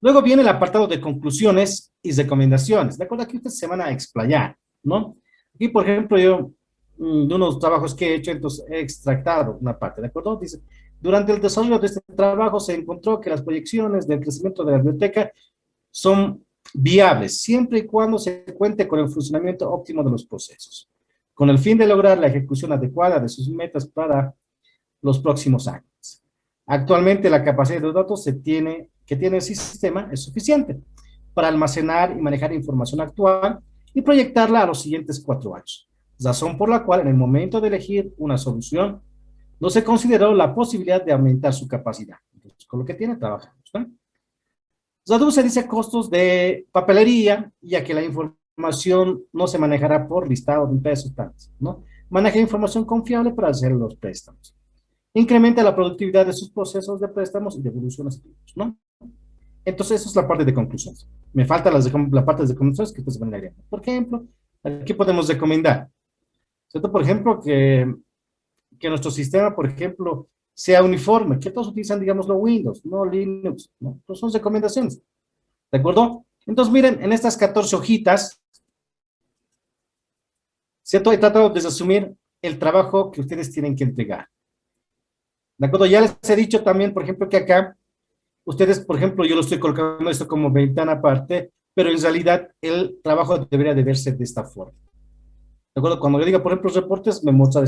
luego viene el apartado de conclusiones y recomendaciones. ¿De acuerdo? Aquí ustedes se van a explayar, ¿no? Aquí, por ejemplo, yo, de unos trabajos que he hecho, entonces he extractado una parte, ¿de acuerdo? Dice, durante el desarrollo de este trabajo se encontró que las proyecciones del crecimiento de la biblioteca son viables, siempre y cuando se cuente con el funcionamiento óptimo de los procesos, con el fin de lograr la ejecución adecuada de sus metas para los próximos años. Actualmente la capacidad de datos que tiene el sistema es suficiente para almacenar y manejar información actual y proyectarla a los siguientes 4 años, razón por la cual en el momento de elegir una solución no se consideró la posibilidad de aumentar su capacidad. Entonces, con lo que tiene trabajamos, ¿no? Reduce, dice, costos de papelería, ya que la información no se manejará por listado de impresos, ¿no? Maneja información confiable para hacer los préstamos. Incrementa la productividad de sus procesos de préstamos y devoluciones, ¿no? Entonces, eso es la parte de conclusiones. Me falta la parte de conclusiones que ustedes van a leer. Por ejemplo, aquí podemos recomendar, ¿cierto? Por ejemplo, que nuestro sistema, por ejemplo, sea uniforme, que todos utilizan, digámoslo, Windows, no Linux, ¿no? Entonces, son recomendaciones, ¿de acuerdo? Entonces, miren, en estas 14 hojitas, ¿cierto? He tratado de resumir el trabajo que ustedes tienen que entregar. ¿De acuerdo? Ya les he dicho también, por ejemplo, que acá, ustedes, por ejemplo, yo lo estoy colocando esto como ventana aparte, pero en realidad el trabajo debería de verse de esta forma. ¿De acuerdo? Cuando yo diga, por ejemplo, reportes, me muestra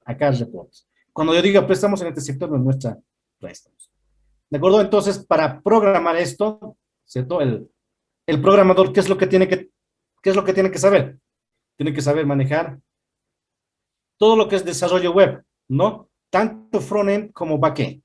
acá reportes. Cuando yo diga préstamos en este sector, me muestra préstamos. ¿De acuerdo? Entonces, para programar esto, ¿cierto? El programador, ¿qué es lo que tiene que saber? Tiene que saber manejar todo lo que es desarrollo web, ¿no? Tanto frontend como backend.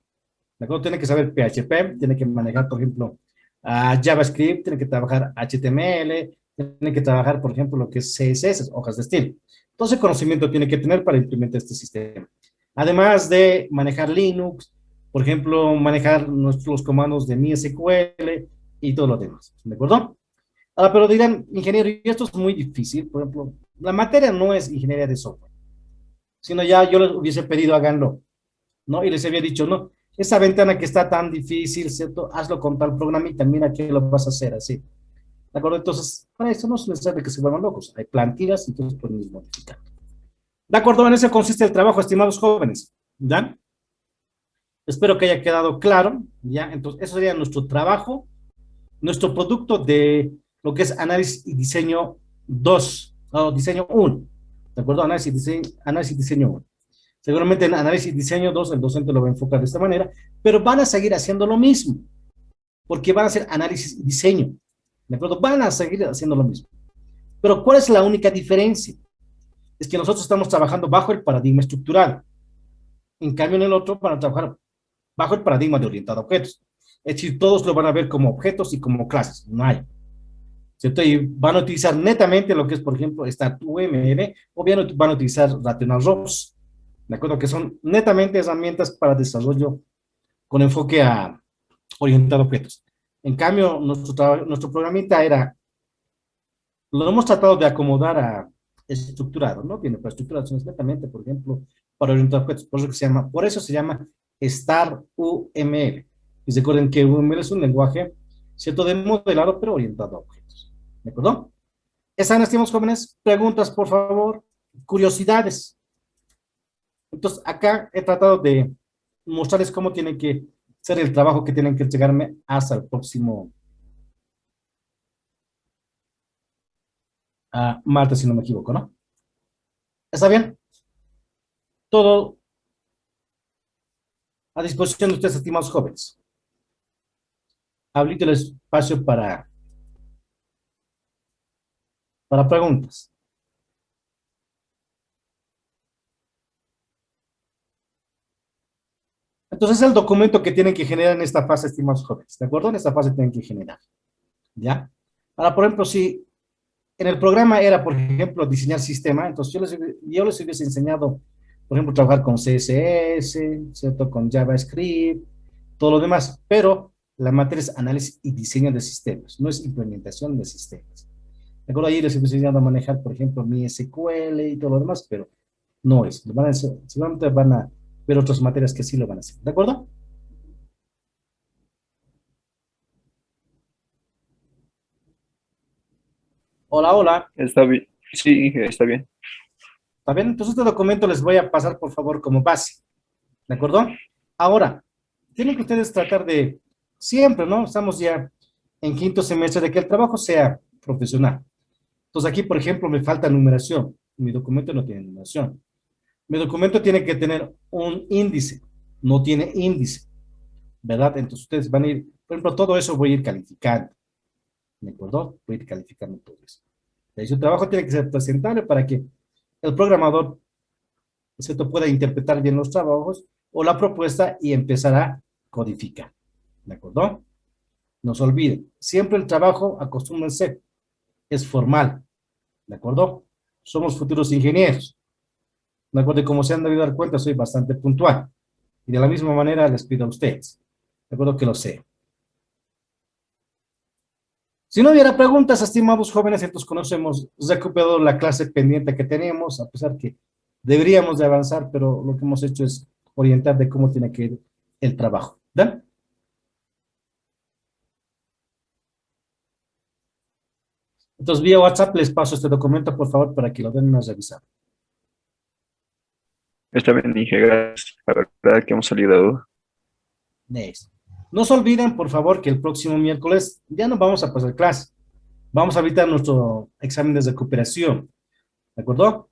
¿De acuerdo? Tiene que saber PHP, tiene que manejar, por ejemplo, JavaScript, tiene que trabajar HTML, tiene que trabajar, por ejemplo, lo que es CSS, hojas de estilo. Todo ese conocimiento tiene que tener para implementar este sistema. Además de manejar Linux, por ejemplo, manejar los comandos de MySQL y todo lo demás. ¿De acuerdo? Ahora, pero dirán, ingeniero, y esto es muy difícil. Por ejemplo, la materia no es ingeniería de software, sino ya yo les hubiese pedido háganlo, ¿no? Y les había dicho, no, esa ventana que está tan difícil, ¿cierto? Hazlo con tal programita, mira que lo vas a hacer así. ¿De acuerdo? Entonces, para eso no es necesario que se vuelvan locos. Hay plantillas y entonces pueden modificar. ¿De acuerdo? En eso consiste el trabajo, estimados jóvenes. ¿Ya? Espero que haya quedado claro. ¿Ya? Entonces, eso sería nuestro trabajo, nuestro producto de lo que es análisis y diseño 2 o diseño uno. ¿De acuerdo? Análisis y diseño 1. Seguramente en análisis y diseño 2 el docente lo va a enfocar de esta manera, pero van a seguir haciendo lo mismo, porque van a hacer análisis y diseño. ¿De acuerdo? Van a seguir haciendo lo mismo. Pero ¿cuál es la única diferencia? Es que nosotros estamos trabajando bajo el paradigma estructural. En cambio, en el otro van a trabajar bajo el paradigma de orientado a objetos. Es decir, todos lo van a ver como objetos y como clases. No hay. ¿Cierto? Y van a utilizar netamente lo que es, por ejemplo, Start UML o bien van a utilizar Rational Rows. ¿De acuerdo? Que son netamente herramientas para desarrollo con enfoque a orientado a objetos. En cambio, nuestro programita lo hemos tratado de acomodar a estructurado, ¿no? Tiene para estructuraciones netamente, por ejemplo, para orientar objetos. Por eso se llama Star UML. Y recuerden que UML es un lenguaje, ¿cierto? De modelado, pero orientado a objetos. ¿De acuerdo? ¿Están, estimados jóvenes? Preguntas, por favor. Curiosidades. Entonces, acá he tratado de mostrarles cómo tiene que ser el trabajo que tienen que entregarme hasta el próximo martes, si no me equivoco, ¿no? ¿Está bien? Todo A disposición de ustedes, estimados jóvenes. Habilito el espacio para preguntas. Entonces, es el documento que tienen que generar en esta fase, estimados jóvenes. ¿De acuerdo? En esta fase tienen que generar. ¿Ya? Ahora, por ejemplo, si en el programa era, por ejemplo, diseñar sistema, entonces yo les hubiese enseñado, por ejemplo, trabajar con CSS, ¿cierto? Con JavaScript, todo lo demás, pero la materia es análisis y diseño de sistemas, no es implementación de sistemas. ¿De acuerdo? Ahí les hubiese enseñado a manejar, por ejemplo, mi SQL y todo lo demás, pero no es. Seguramente van a ver otras materias que sí lo van a hacer. ¿De acuerdo? Hola, hola. Está bien. Sí, Inge, está bien. ¿Está bien? Entonces este documento les voy a pasar, por favor, como base. ¿De acuerdo? Ahora, tienen que ustedes tratar de, siempre, ¿no? Estamos ya en quinto semestre, de que el trabajo sea profesional. Entonces aquí, por ejemplo, me falta numeración. Mi documento no tiene numeración. Mi documento tiene que tener un índice. No tiene índice, ¿verdad? Entonces ustedes van a ir, por ejemplo, todo eso voy a ir calificando. ¿De acuerdo? Voy a ir calificando todo eso. Y su trabajo tiene que ser presentable para que el programador, ¿cierto?, pueda interpretar bien los trabajos o la propuesta y empezar a codificar. ¿De acuerdo? No se olviden, siempre el trabajo, acostúmbrense, es formal. ¿De acuerdo? Somos futuros ingenieros. ¿De acuerdo? Y como se han debido dar cuenta, soy bastante puntual. Y de la misma manera les pido a ustedes. ¿De acuerdo? Que lo sé. Si no hubiera preguntas, estimados jóvenes, entonces conocemos, recuperado la clase pendiente que teníamos, a pesar que deberíamos de avanzar, pero lo que hemos hecho es orientar de cómo tiene que ir el trabajo. ¿Verdad? Entonces, vía WhatsApp les paso este documento, por favor, para que lo den una revisada. Está bien, Inge, gracias. La verdad que hemos salido de duda. Next. No se olviden, por favor, que el próximo miércoles ya no vamos a pasar clase. Vamos a habilitar nuestro examen de recuperación. ¿De acuerdo?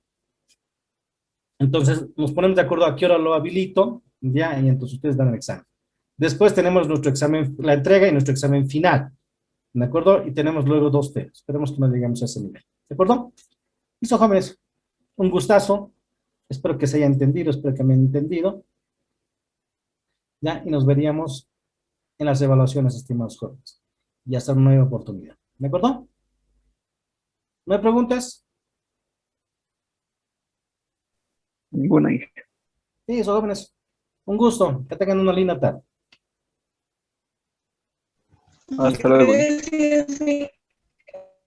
Entonces, nos ponemos de acuerdo a qué hora lo habilito, ya, y entonces ustedes dan el examen. Después tenemos nuestro examen, la entrega y nuestro examen final. ¿De acuerdo? Y tenemos luego dos temas. Esperemos que no lleguemos a ese nivel. ¿De acuerdo? Listo, jóvenes. Un gustazo. Espero que se haya entendido, espero que me hayan entendido. Ya, y nos veríamos en las evaluaciones, estimados jóvenes. Y hasta una nueva oportunidad. ¿De acuerdo? ¿No hay preguntas? Ninguna, Inge. Sí, eso, jóvenes. Un gusto. Que tengan una linda tarde. Hasta luego, Inge.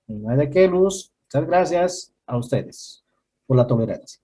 No hay de qué, Luz. Muchas gracias a ustedes por la tolerancia.